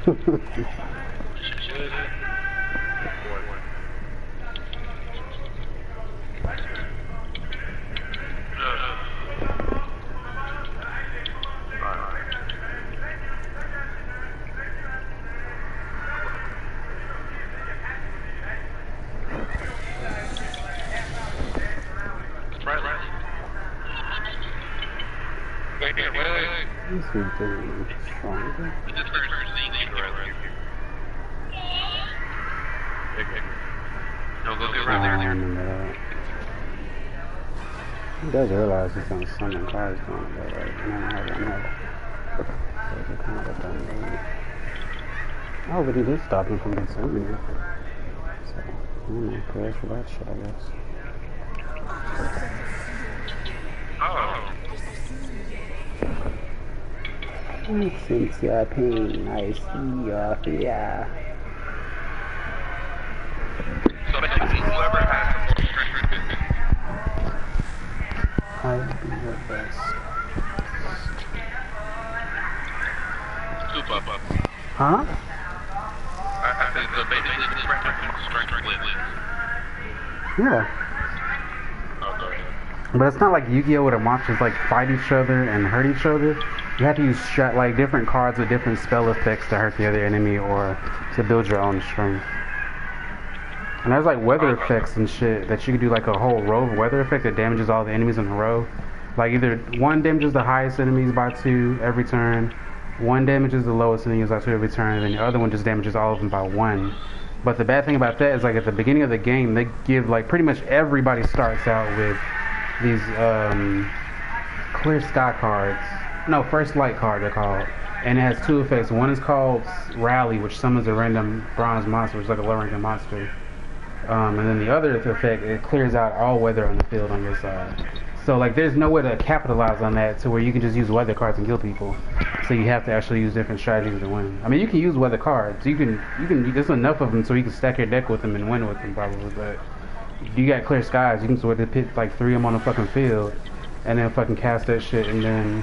This is doing stronger. He does realize he's on summon cards going to go right. And I don't have one more. So it's kind of a dumb move. Oh, but he did stop him from consuming it. So, I don't know, prayers for that shit, I guess. Since your pain, I see your fear. So basically, whoever has the most I'd be your best. Huh? I think so basically the strength wins. Yeah. Okay. But it's not like Yu-Gi-Oh! Where the monsters like fight each other and hurt each other. You have to use like different cards with different spell effects to hurt the other enemy or to build your own strength. And there's like weather effects and shit that you can do, like a whole row of weather effect that damages all the enemies in a row. Like either one damages the highest enemies by 2 every turn, one damages the lowest enemies by 2 every turn, and then the other one just damages all of them by 1. But the bad thing about that is like at the beginning of the game they give like pretty much everybody starts out with these clear sky cards. No, first light card they're called. And it has 2 effects. One is called Rally, which summons a random bronze monster, which is like a low ranking monster. And then the other effect, it clears out all weather on the field on your side. So like there's no way to capitalize on that to where you can just use weather cards and kill people. So you have to actually use different strategies to win. I mean, you can use weather cards. You can there's enough of them so you can stack your deck with them and win with them probably. But you got clear skies, you can sort of pit like 3 of them on the fucking field and then fucking cast that shit and then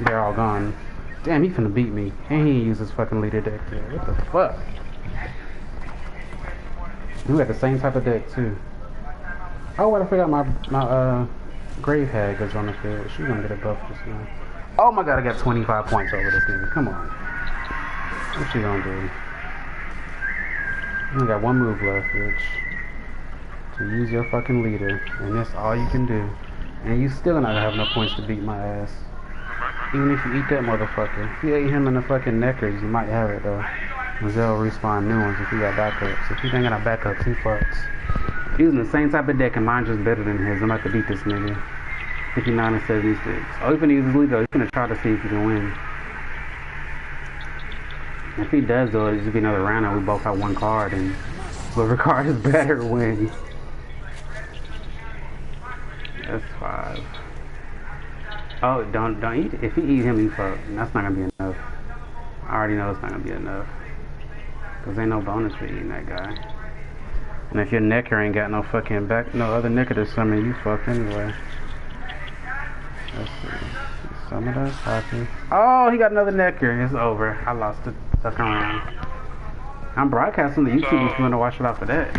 they're all gone. Damn, he finna beat me. And he uses fucking leader deck there. What the fuck? We got the same type of deck too. Oh, what I forgot my Grave Hag is on the field. She's gonna get a buff just now. Oh my god, I got 25 points over this nigga. Come on. What's she gonna do? I only got 1 move left, bitch. To use your fucking leader. And that's all you can do. And you still not gonna have enough points to beat my ass. Even if you eat that motherfucker. If you ate him in the fucking neckers, you might have it though. Zell respawn new ones if you got backups. If you ain't got a backup, 2 fucks. Using the same type of deck and mine just better than his. I'm about to beat this nigga. 59 and 76. Oh, he's gonna use his lead though. He's gonna try to see if he can win. If he does though, it'll just be another round and we both have 1 card and whoever card is better wins. That's 5. Oh, don't eat. If you eat him, you fuck. That's not gonna be enough. I already know it's not gonna be enough. Cause ain't no bonus for eating that guy. And if your necker ain't got no fucking no other necker to summon, you fuck anyway. Let's see. Summon us, happy. Oh, he got another necker. It's over. I lost the second round. I'm broadcasting the YouTube if you wanna watch it off of that.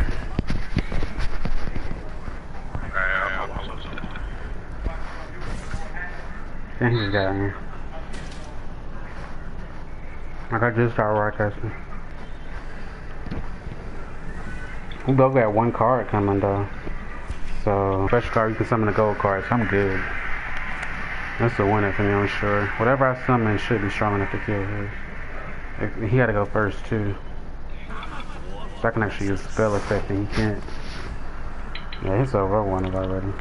Yeah, he just got me. Like I just started broadcasting. We both got 1 card coming though. So special card you can summon a gold card, so I'm good. That's a winner for me, I'm sure. Whatever I summon should be strong enough to kill his. He gotta go first too. So I can actually use spell effect and he can't. Yeah, he's over. I won it already.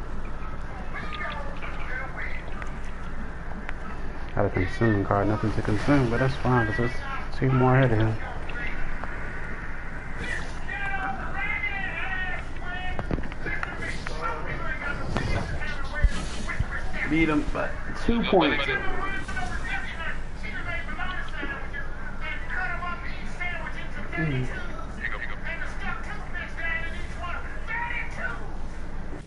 Got a consuming card, nothing to consume, but that's fine because there's 2 more ahead of him. Beat him, but 2 points.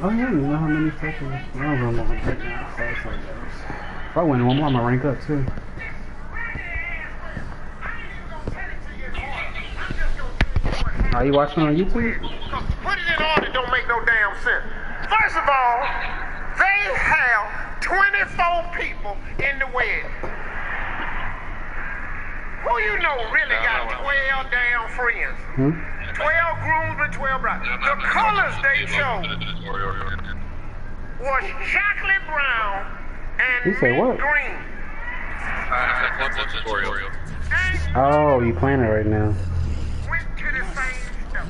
Oh yeah, you know how many fucking I don't know what right now. If I win 1 more, I'm gonna rank up too. Are you watching on YouTube? Put it in order don't make no damn sense. First of all, they have 24 people in the wedding. Who you know really got 12 damn friends? 12 grooms and 12 brides. The colors they chose was chocolate brown and You say what? green. Oh, you playing it right now. Went to the same stuff.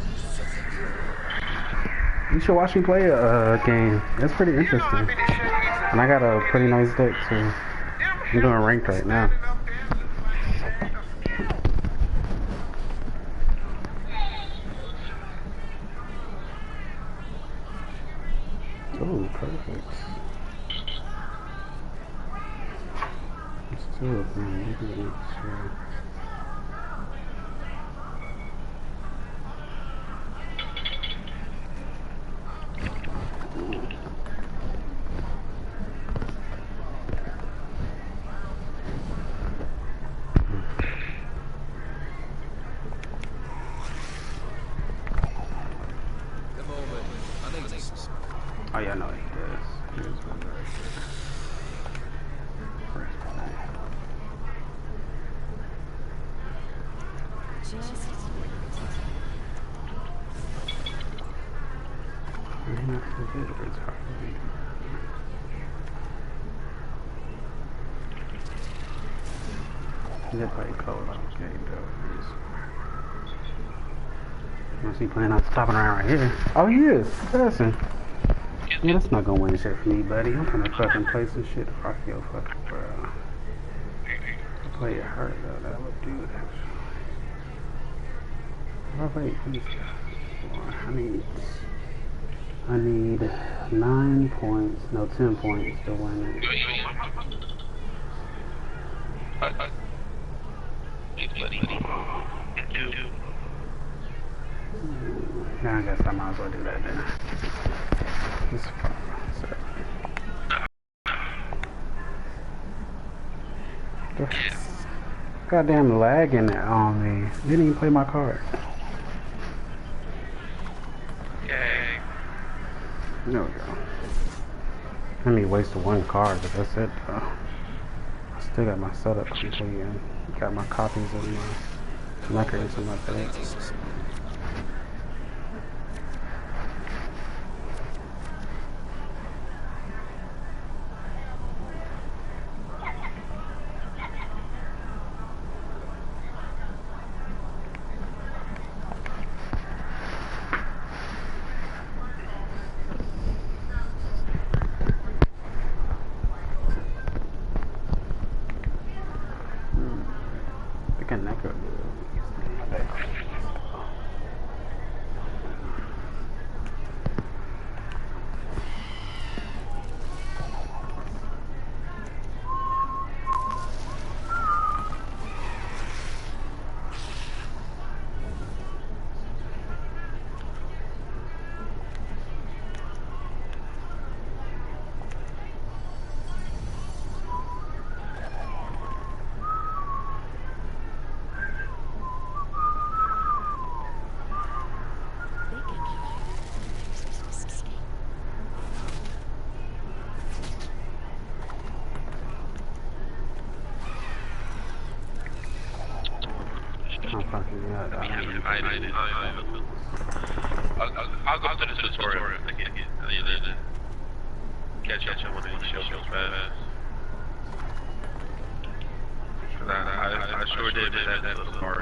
You should watch me play a game. It's pretty You know interesting. how many shades And I got a pretty nice deck too. I'm doing ranked right now. Oh, perfect. Let's do it, man. Maybe next year. Oh yeah, no, he does. He is one right there. Not so good, but it's hard to beat. He did play cold on the game though. Unless he planning on stopping around right here. Oh, he is. Listen. Yeah, that's not gonna win shit for me, buddy. I'm gonna fucking play some shit if I feel fucking bro. Play it hard though, that would do it actually. Oh wait, I need 9 points, no 10 points to win it. Yeah, I guess I might as well do that then. It's fine, sir. Goddamn lagging on me. Didn't even play my card. Yay. There we go. Let me waste one card, but that's it though. I still got my setup complete and got my copies of my records and my things. I'll go through the tutorial. I need to catch up on one of these shows fast. I sure did that little part.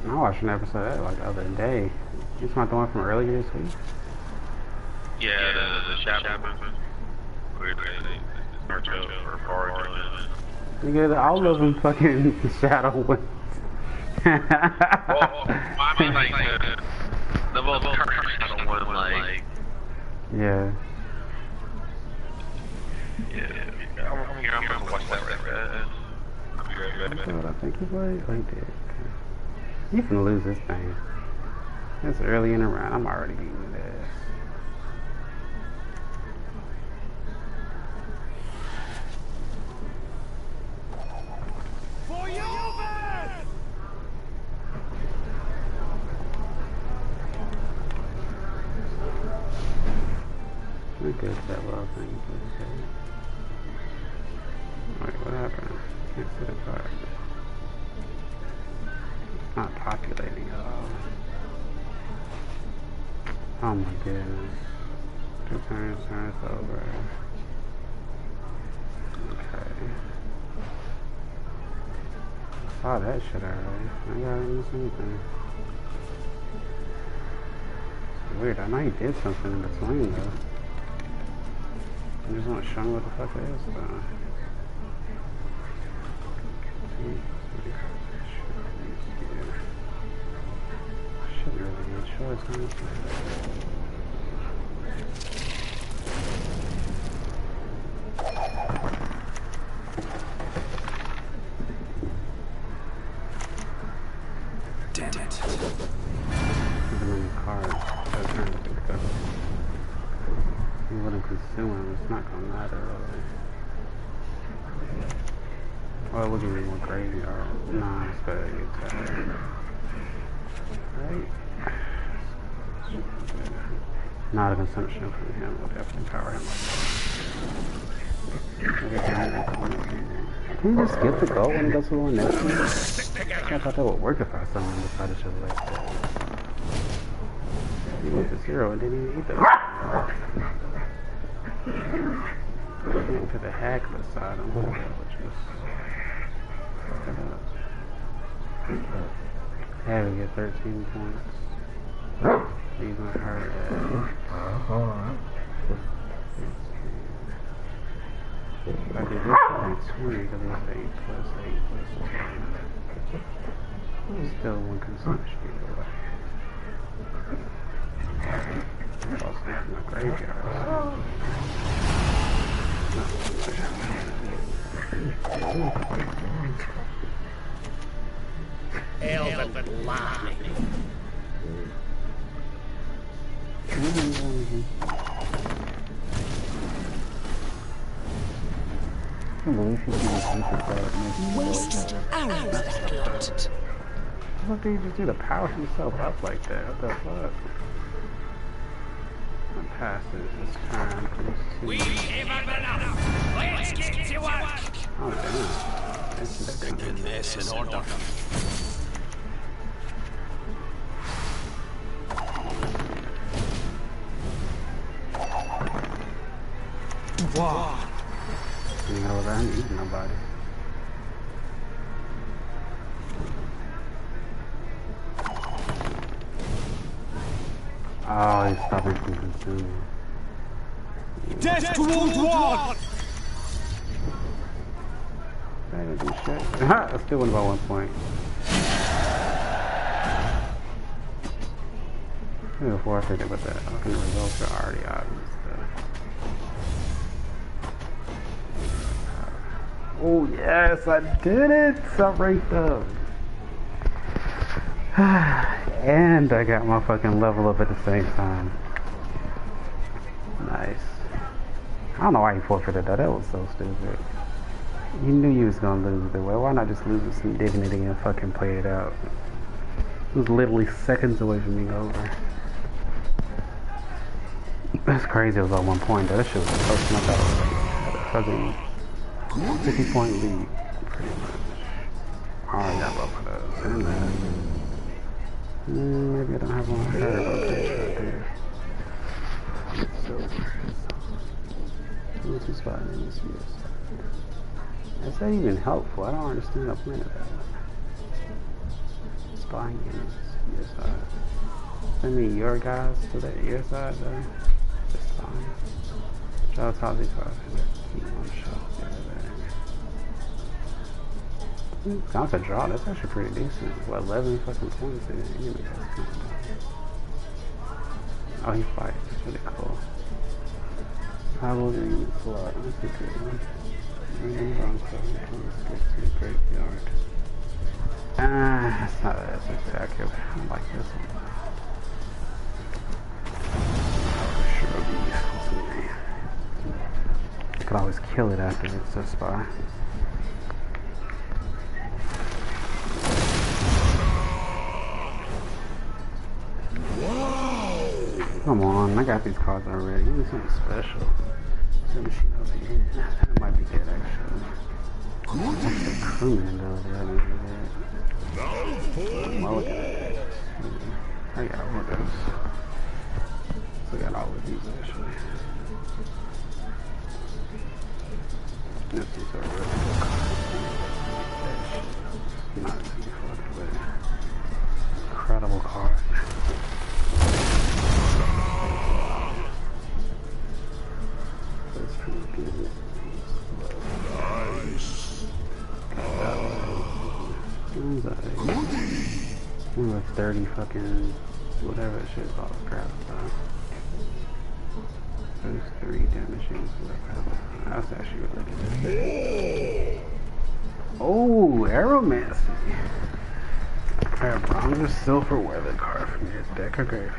I watched an episode of that like the other day. You talking the one from earlier this week? Yeah, the Chapman. Where they start to or forward. Nigga, all of them fucking shadow went. Well, I mean, like, the most current shadow one, like... Yeah. I'm gonna watch that right there. I'll be right back. That's what I think he played. Oh, he did. You finna lose this thing. It's early in the round. I'm already beating his ass. For you, man! to the card. It's not populating at all. Oh my goodness. 2 turns, it's over. Okay. I saw that shit already. I gotta miss anything. It's weird. I know he did something in between though. I just want to show me what the fuck it is though. Shouldn't really be a choice, honestly. Damn it. Even in the cards, they're trying to pick it up. Even when I'm consuming, it's not gonna matter really. Well, it will give me more graveyard. Nah, it's better to get that. Right? Not a consumption from him will definitely power him like that. Can you just skip the goal when he goes to the one next to me? I thought that would work if I someone decided to like that. He went to 0 and didn't even eat that. Waiting for the hack beside him, which was having get 13 points. Even her I did this at 20 because it's 8 plus 8 plus 10. Still one consumption away. Also in the graveyard. Elven lie. I can't believe she's gonna Wasted arrow backlot. What did he just do to power himself up like that? What the fuck? My passes this turn. We have enough. Let's get to work. Oh damn. This is Get this in order. Wow. You know what? I ain't eating nobody. Oh, he's stopping from consuming. Death to World War! That didn't do shit. I still won by 1 point. Maybe before I forget about that, fucking results are already out and stuff. Oh yes, I did it! So I ranked up. And I got my fucking level up at the same time. Nice. I don't know why he forfeited that. That was so stupid. You knew you was gonna lose the way. Why not just lose with some dignity and fucking play it out? It was literally seconds away from being over. That's crazy. It was at 1 point. That shit was close enough. I had a fucking 50-point lead, pretty much. Oh, I got both of those. And then, maybe I don't have one of her, but I'm pretty sure I do. So, what's this spot in this year? Is that even helpful? I don't understand the point of that. Spying in your side. Send me your guys to your side, though. Just fine. Shout out to these guys. Keep one shot the other day. Sounds like a draw. That's actually pretty decent. What, 11 fucking points? Oh, he fights. That's really cool. How will you slot? That's a good one. Random Bronco. Let's get to the graveyard. That's not as spectacular. I like this one. Sure will be useful to me. I could always kill it after it's a spy. Come on, I got these cards already. Give me something special. Some machine over here. That might be good actually. That's the crewman though. That nigga. Look at that. I got all of those. Look at all of these actually. This is a really good car. Not too fucked, but incredible car. That's pretty good. Nice. Like 30 fucking whatever that shit's called. Crap. Those 3 damaging. That's actually really good. Oh, Aeromancy. Alright, bro, I'm just silver weather card from your deck or graveyard.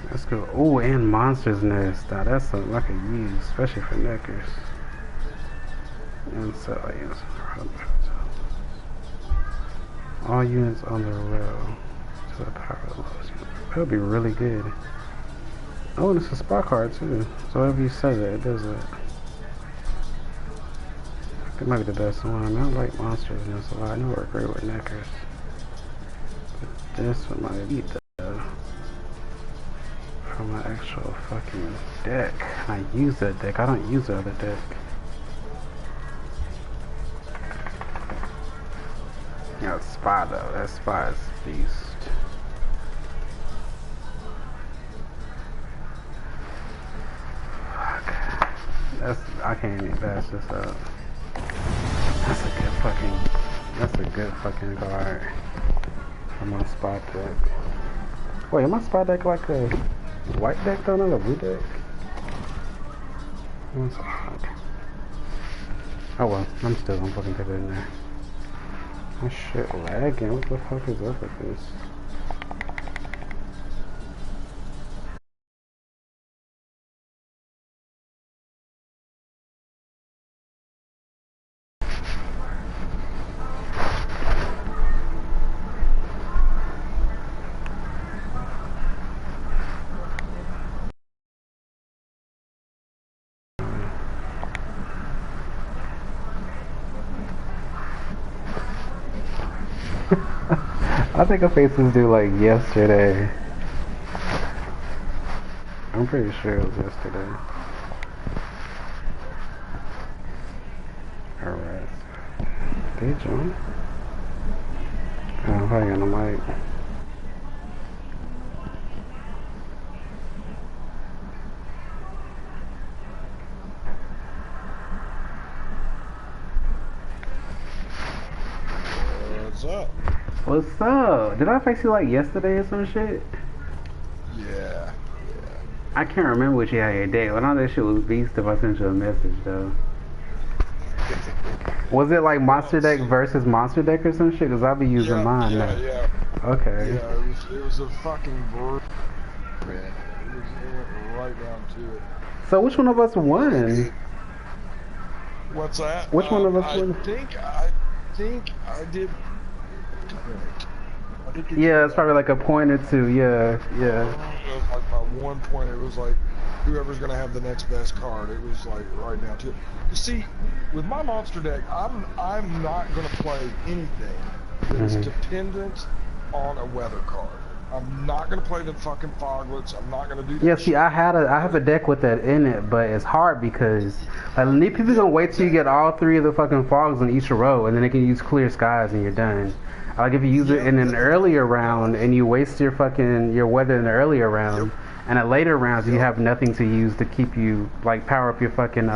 That's cool. Oh, and Monster's Nest. Now that's something I can use, especially for neckers. And so I use all units on the row to the power of the lowest unit. That would be really good. Oh, and it's a spot card too. So whenever you say that, it does that. That might be the best one. I mean, I like Monsters Nest a lot. I know we're great with neckers. But this one might be the from my actual fucking deck. I use that deck. I don't use the other deck. Yeah, spy though. That spy is beast. Fuck. I can't even pass this up. That's a good fucking card. I'm on spy deck. Wait, am I spy deck like a white deck though, not a blue deck? Oh well, I'm still gonna fucking put it in there. My shit lagging. What the fuck is up with this? I think I faced this dude like yesterday. I'm pretty sure it was yesterday. Alright. Did he join? Oh, I'm probably on the mic. What's up? What's up? Did I face you like yesterday or some shit? Yeah. I can't remember what you had your day. But I know that shit was beast if I sent you a message though. Was it like Monster Deck versus Monster Deck or some shit? Cause I'll be using mine now. Yeah. Okay. Yeah, it was a fucking brutal. It went right down to it. So which one of us won? What's that? Which one of us won? I think I did. Yeah, it's probably like a point or two. Yeah. It was like by 1 point. It was like whoever's gonna have the next best card. It was like right down to it. You see, with my monster deck, I'm not gonna play anything that's dependent on a weather card. I'm not gonna play the fucking foglets. I'm not gonna do that. Yeah, see, I have a deck with that in it, but it's hard because like people gonna wait till you get all 3 of the fucking fogs in each row, and then they can use clear skies and you're done. Like if you use it in an earlier round and you waste your weather in the earlier round, and at later rounds you have nothing to use to keep you like power up your fucking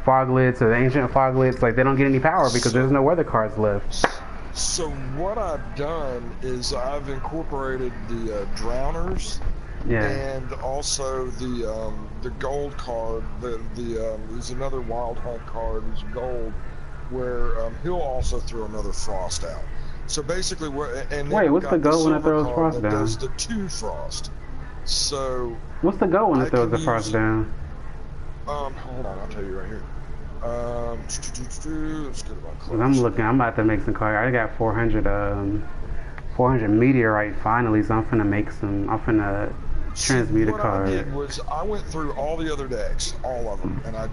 foglets or the ancient foglets. Like they don't get any power because there's no weather cards left. So what I've done is I've incorporated the drowners, and also the gold card. There's another wild hunt card. There's gold, where he'll also throw another frost out. So basically, wait, what's the gold when it throws frost down? Does the 2 frost. So what's the gold when it throws the frost down? Hold on, I'll tell you right here. Let's go to my clothes. I'm about to make some cards. I got 400 meteorite finally, so I'm finna transmute a card. What I did was I went through all the other decks, all of them, and I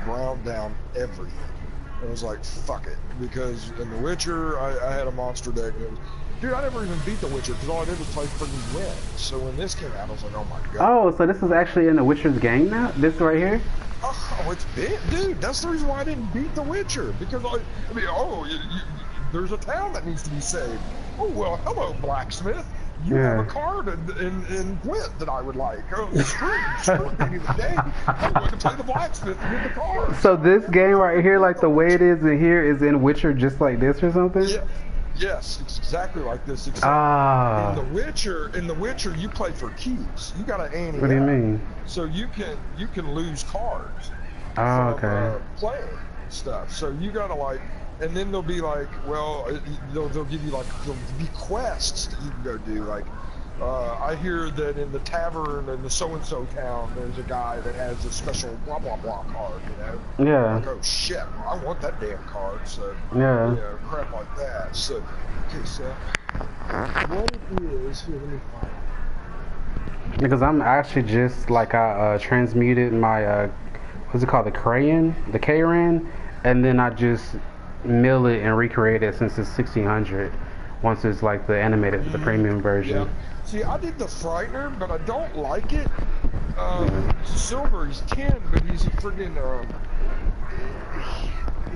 ground down everything. I was like, fuck it, because in The Witcher, I had a monster deck. And it was, dude, I never even beat The Witcher because all I did was play freaking Gwent. So when this came out, I was like, oh my god. Oh, so this is actually in The Witcher's game now? This right here? Oh, it's big, dude. That's the reason why I didn't beat The Witcher, because there's a town that needs to be saved. Oh well, hello, blacksmith. You have a card in Gwent that I would like. Oh, screw me the day. I'm going to play the blacksmith and get the card. So this game right here, like the way it is in here, is in Witcher just like this or something? Yeah. Yes, it's exactly like this. Except in The Witcher, you play for keys. You got to ante. What do you mean? So you can lose cards. Oh, from, okay. Playing stuff. So you got to like. And then they'll be like, well, they'll give you like, there'll be quests that you can go do. Like, I hear that in the tavern in the so-and-so town, there's a guy that has a special blah, blah, blah card, you know? Yeah. Like, oh, shit, I want that damn card. So, Yeah. You know, crap like that. So, okay, so, what it is, here, let me find it. Because I'm actually just, like, I transmuted my, what's it called, the Kran, and then I just mill it and recreate it since it's 1600 once it's like the animated, the premium version. Yeah. See, I did the Frightener, but I don't like it. Silver, he's 10, but he's a friggin'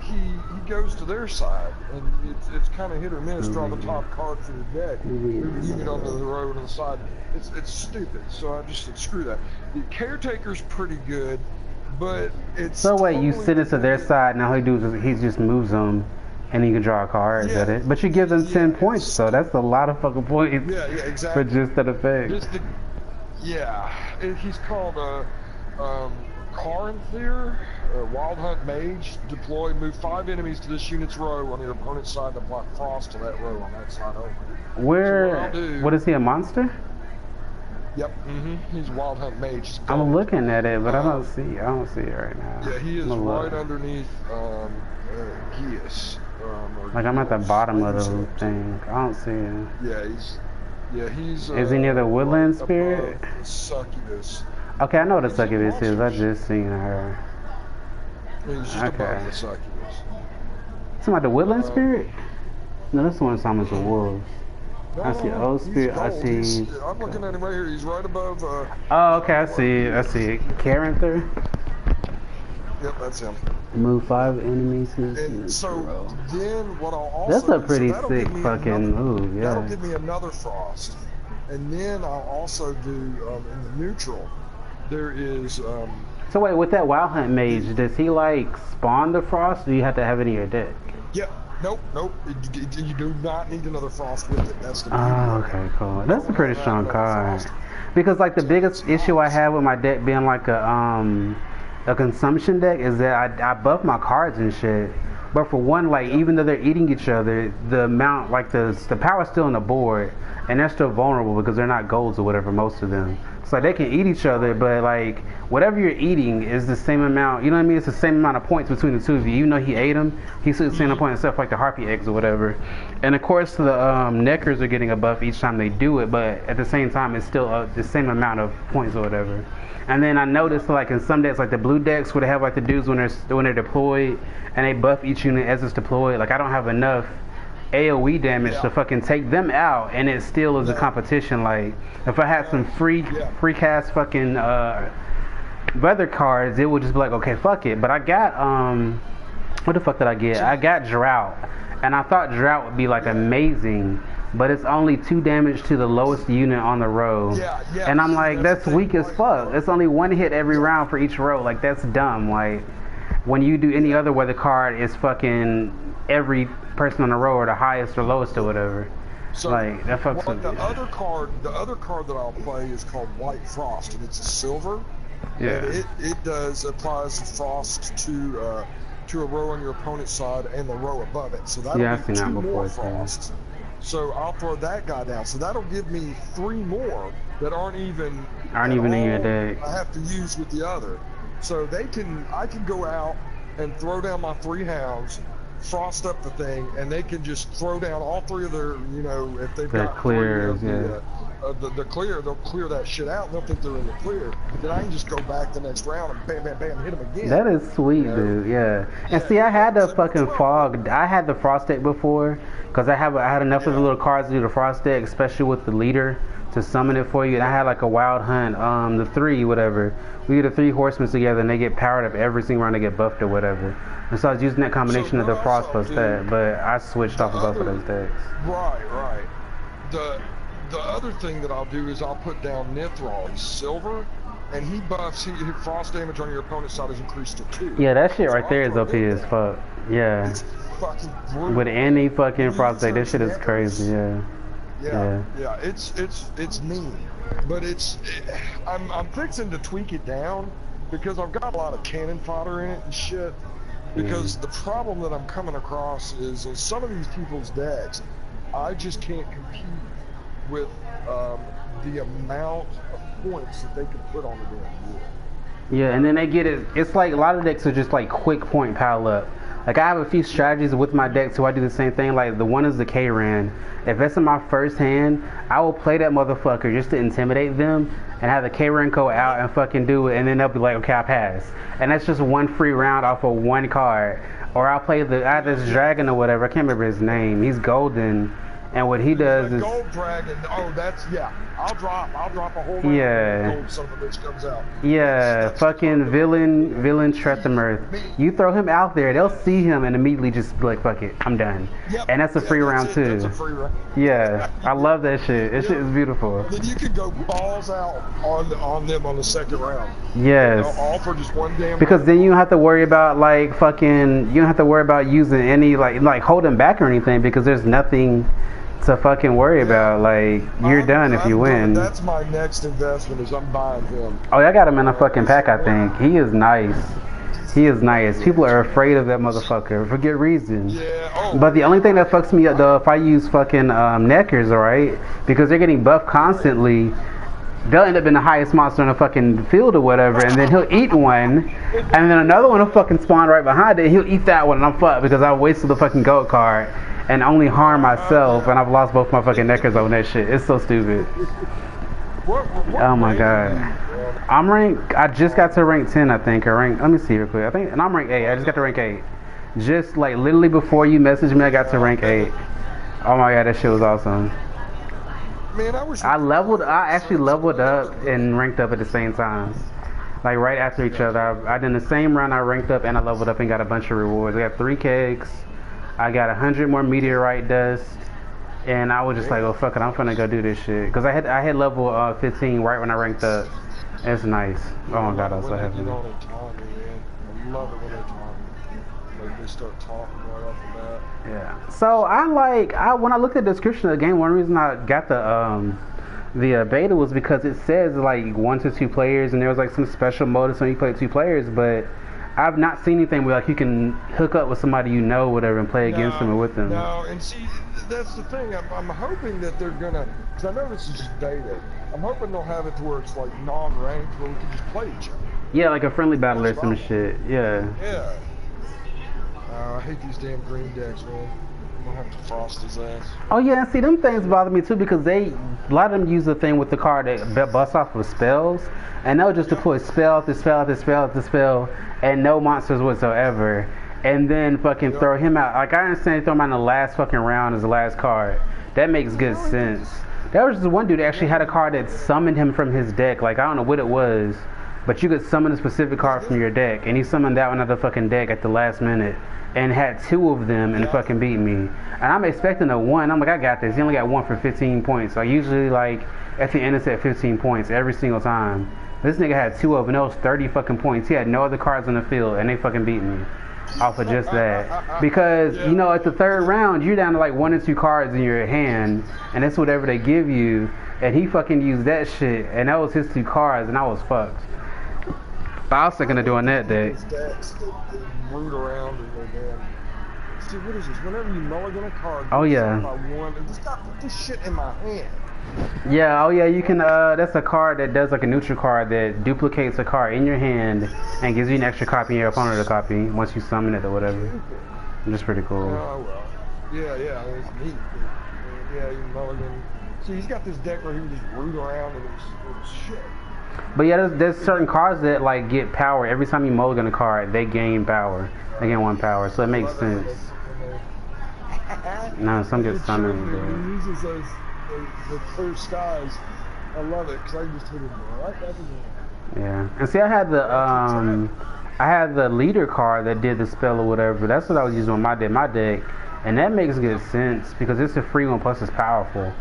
he goes to their side, and it's kind of hit or miss. Draw the top card for your deck, move a unit onto the road on the side. It's stupid, so I just said, screw that. The Caretaker's pretty good, but it's So wait, you totally send it to their side, and all he does is he just moves them, and you can draw a card, is that it? But you give them 10 points, so that's a lot of fucking points yeah, exactly. for just that effect. He's called Carinthir, Wild Hunt Mage. Deploy, move 5 enemies to this unit's row on your opponent's side to block frost to that row on that side only. Where, So what is he, a monster? Yep, he's a Wild Hunt Mage. I'm looking at it, but I don't see it right now. Yeah, he is right underneath Geas. Like I'm at the bottom of the thing. I don't see him. Yeah, he's. Is he near the woodland right spirit? above the succubus. Okay, I know what the succubus is. I just seen her. He's just above the succubus. Something like the woodland spirit? No, this one summons the wolves. No, I see old spirit. I see. I'm looking at him right here. He's right above. Oh, okay. I see. Carinthir. Yep, that's him. Move 5 enemies to And so then what I'll also that's a do, pretty so sick fucking move, yeah. That'll give me another frost. And then I'll also do, in the neutral, there is... so wait, with that Wild Hunt Mage, does he like spawn the frost, or do you have to have it in your deck? Yep. Nope. You do not need another frost with it. That's the beauty. Oh, okay, cool. That's a pretty strong card. Because like the biggest issue I have with my deck being like a consumption deck is that I buff my cards and shit. But for one, like even though they're eating each other, the amount, like the power's still on the board, and they're still vulnerable because they're not golds or whatever, most of them. So like, they can eat each other, but like whatever you're eating is the same amount. You know what I mean? It's the same amount of points between the two of you. Even though he ate them, he's still the same point and stuff like the harpy eggs or whatever. And of course the neckers are getting a buff each time they do it, but at the same time it's still the same amount of points or whatever. And then I noticed like in some decks, like the blue decks, where they have like the dudes when they're deployed and they buff each unit as it's deployed. Like I don't have enough AoE damage to fucking take them out, and it still is a competition. Like if I had some free cast fucking weather cards, it would just be like, okay, fuck it. But I got what the fuck did I get? I got Drought, and I thought Drought would be like amazing, but it's only 2 damage to the lowest unit on the row. And I'm like, that's weak as fuck. It's only 1 hit every round for each row. Like that's dumb. Like when you do any other weather card, it's fucking every person on the row or the highest or lowest or whatever. So like that fucks with the other card that I'll play is called White Frost, and it's a silver. Yeah. And it applies frost to a row on your opponent's side and the row above it. So that'll I've be seen 2 that more before, frosts. So I'll throw that guy down. So that'll give me 3 more that aren't even in your deck. I have to use with the other. So I can go out and throw down my 3 hounds, frost up the thing, and they can just throw down all 3 of their, if they've Their got clears, 3 of they'll clear that shit out, and they'll think they're in the clear. Then I can just go back the next round and bam, bam, bam, hit them again. That is sweet, dude. Yeah. And see, I had the fucking fog. I had the frost deck before, because I had enough of the little cards to do the frost deck, especially with the leader to summon it for you. And I had like a wild hunt, the 3 whatever. We get the 3 horsemen together, and they get powered up every single round. They get buffed or whatever. And so I was using that combination of the frost plus that, but I switched off of both of those decks. Right. The other thing that I'll do is I'll put down Nithral. He's silver, and he buffs. His frost damage on your opponent's side is increased to 2. Yeah, that shit right there is OP as fuck. Yeah. It's fucking brutal. With any fucking frost deck, this shit is crazy. Yeah. Yeah. It's mean, but I'm fixing to tweak it down because I've got a lot of cannon fodder in it and shit. Because the problem that I'm coming across is in some of these people's decks, I just can't compete with the amount of points that they can put on the damn board. Yeah, and then they get it. It's like a lot of decks are just like quick point pile up. Like I have a few strategies with my deck too. I do the same thing. Like the one is the K-Ran. If that's in my first hand, I will play that motherfucker just to intimidate them and have the K-Ran go out and fucking do it, and then they'll be like, okay, I pass. And that's just one free round off of one card. Or I'll play I have this dragon or whatever. I can't remember his name. He's golden. And what he does is gold dragon. Oh, that's I'll drop a whole round. Yeah. Gold son of a bitch comes out. Yeah, That's fucking villain Trethamirth. You throw him out there, they'll see him and immediately just be like, fuck it, I'm done. Yep. And that's a free round too. That's a free round. Yeah, I love that shit. That shit is beautiful. Then you can go balls out on them on the second round. Yes. All for just one damn. Because then you don't have to worry about like fucking. You don't have to worry about using any like holding back or anything because there's nothing to fucking worry about. Like you're done if you win. That's my next investment is I'm buying him. Oh, I got him in a fucking pack. I think he is nice. He is nice. People are afraid of that motherfucker for good reason. Yeah. Oh. But the only thing that fucks me up though, if I use fucking Neckers, alright, because they're getting buffed constantly, they'll end up being the highest monster in the fucking field or whatever, and then he'll eat one, and then another one will fucking spawn right behind it, and he'll eat that one, and I'm fucked because I wasted the fucking goat card and only harm myself, and I've lost both my fucking Neckers on that shit. It's so stupid. What Oh my god. I'm ranked, I just got to rank 10, I think, or rank, let me see real quick. And I'm ranked 8. I just got to rank 8. Just like literally before you messaged me, I got to rank 8. Oh my god, that shit was awesome. Man, I actually leveled up and ranked up at the same time. Like right after each other. I did the same round, I ranked up and I leveled up and got a bunch of rewards. I got 3 kegs. I got 100 more meteorite dust. And I was just like, oh fuck it, I'm finna go do this shit. Because I had level 15 right when I ranked up. It's nice. Oh my god, I was so happy. I love it when they talk. Like they start talking right off the bat. Yeah. So when I looked at the description of the game, one reason I got the beta was because it says like 1 to 2 players, and there was like some special mode so you play 2 players, but I've not seen anything where like you can hook up with somebody you know, whatever, and play against them or with them. No, and see, that's the thing. I'm hoping that they're gonna, because I know this is just beta. I'm hoping they'll have it to where it's like non-ranked, where we can just play each other. Yeah, like a friendly battle or some shit. Yeah. Yeah. I hate these damn green decks, man. I'm gonna have to frost his ass. Oh yeah, see them things bother me too because a lot of them use the thing with the card that busts off with spells, and they'll just deploy spell after spell after spell after spell, and no monsters whatsoever, and then fucking throw him out. Like I understand they throw him out in the last fucking round as the last card. That makes good sense. There was just one dude that actually had a card that summoned him from his deck. Like I don't know what it was, but you could summon a specific card from your deck, and he summoned that one out of the fucking deck at the last minute. And had 2 of them and fucking beat me. And I'm expecting a 1. I'm like, I got this. He only got 1 for 15 points. So usually like at the end it's at 15 points every single time. This nigga had 2 of them. That was 30 fucking points. He had no other cards on the field and they fucking beat me off of just that. Because you know at the 3rd round you're down to like 1 or 2 cards in your hand, and that's whatever they give you. And he fucking used that shit, and that was his 2 cards, and I was fucked. But I was thinking of doing that day. Root around and go down. See, what is this? Whenever you mulligan a card, oh yeah. Just got put this shit in my hand. Yeah, oh yeah, you can, that's a card that does like a neutral card that duplicates a card in your hand and gives you an extra copy and your opponent a copy once you summon it or whatever. Which is pretty cool. Oh well. Yeah, I mean, it's neat. Yeah, you mulligan. See, he's got this deck where he would just root around and it was shit. But yeah, there's certain cards that like get power. Every time you mulligan a card, they gain power. They gain 1 power, so it makes sense. No, some get summoned. He uses those the clear skies. I love it because I can just hit him right back again. Yeah, and see, I had the leader card that did the spell or whatever. That's what I was using on my deck, and that makes good sense because it's a free one plus it's powerful.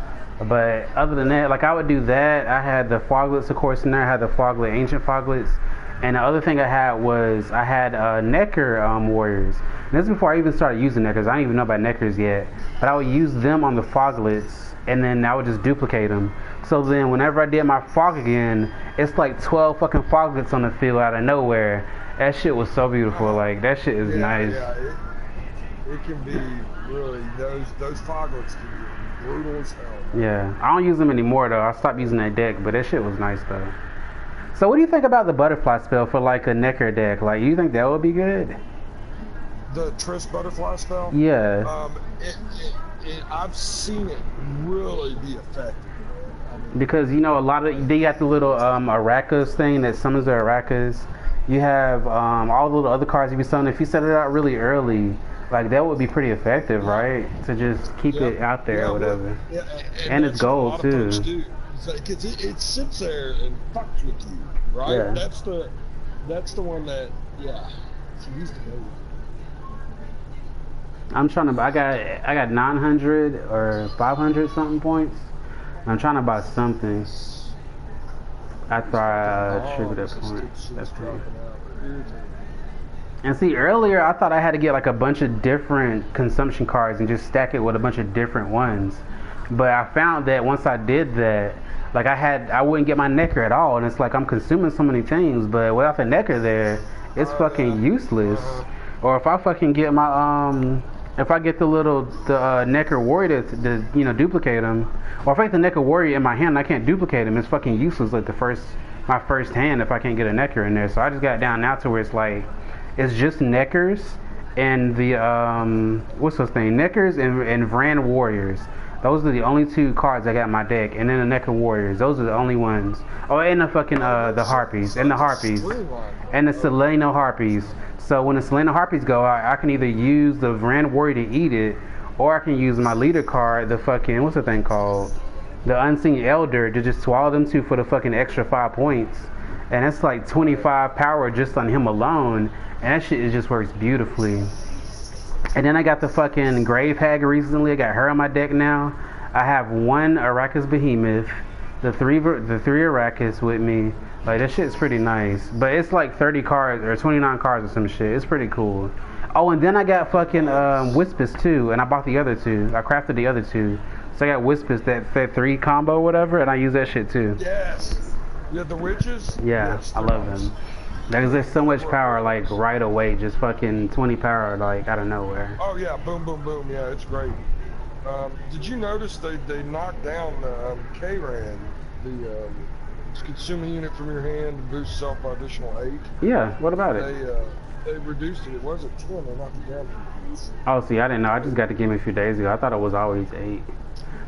But other than that, like I would do that. I had the Foglets, of course, in there. I had the Foglet, Ancient Foglets. And the other thing I had was Necker warriors. And this is before I even started using Neckers. I didn't even know about Neckers yet. But I would use them on the Foglets, and then I would just duplicate them. So then whenever I did my Fog again, it's like 12 fucking Foglets on the field out of nowhere. That shit was so beautiful. Like, that shit is nice. Yeah, it can be really, those Foglets can be brutal as hell. Yeah, I don't use them anymore though. I stopped using that deck, but that shit was nice though. So what do you think about the butterfly spell for like a Necker deck? Like, you think that would be good? The Triss butterfly spell? Yeah. I've seen it really be effective. Because, you know, a lot of, they got the little Aracas thing that summons the Aracas. You have all the little other cards you can summon. If you set it out really early, like that would be pretty effective, right? To just keep it out there or whatever. Yeah, and it's gold too. Because it sits there and fucks with you, right? Yeah. That's the one that, yeah. She used to go with. I'm trying to. I got 900 or 500 something points. I'm trying to buy something. After I triggered that point. That's cool. And see, earlier I thought I had to get like a bunch of different consumption cards and just stack it with a bunch of different ones. But I found that once I did that, like I wouldn't get my Necker at all, and it's like I'm consuming so many things, but without the Necker there, it's fucking useless. Or if I fucking get my if I get the Necker warrior to you know duplicate them, or if I get the Necker warrior in my hand, I can't duplicate him. It's fucking useless. Like my first hand if I can't get a Necker in there. So I just got down now to where it's like it's just Neckers and the what's those things? Neckers and Vran warriors. Those are the only 2 cards I got in my deck, and then the Necker Warriors. Those are the only ones. Oh, and the fucking the Harpies, and the Harpies, and the Selena Harpies. So when the Selena Harpies go out, I can either use the Vran Warrior to eat it, or I can use my leader card, the fucking what's the thing called, the Unseen Elder, to just swallow them 2 for the fucking extra 5 points, and that's like 25 power just on him alone, and that shit just works beautifully. And then I got the fucking Grave Hag recently. I got her on my deck now. I have 1 Arrakis Behemoth, the three Arrakis with me. Like, that shit's pretty nice. But it's like 30 cards or 29 cards or some shit. It's pretty cool. Oh, and then I got fucking Wispus too, and I bought the other 2. I crafted the other 2. So I got Wispus, that 3 combo or whatever, and I use that shit too. Yes. You have the witches? Yeah, yes, I love them. Because there's so much power, like, right away. Just fucking 20 power, like, out of nowhere. Oh, yeah. Boom, boom, boom. Yeah, it's great. Did you notice they knocked down K-Ran, the consuming unit from your hand to boost self by additional 8? Yeah, what about it? They reduced it. It wasn't 10. They knocked it down to 8. Oh, see, I didn't know. I just got the game a few days ago. I thought it was always 8.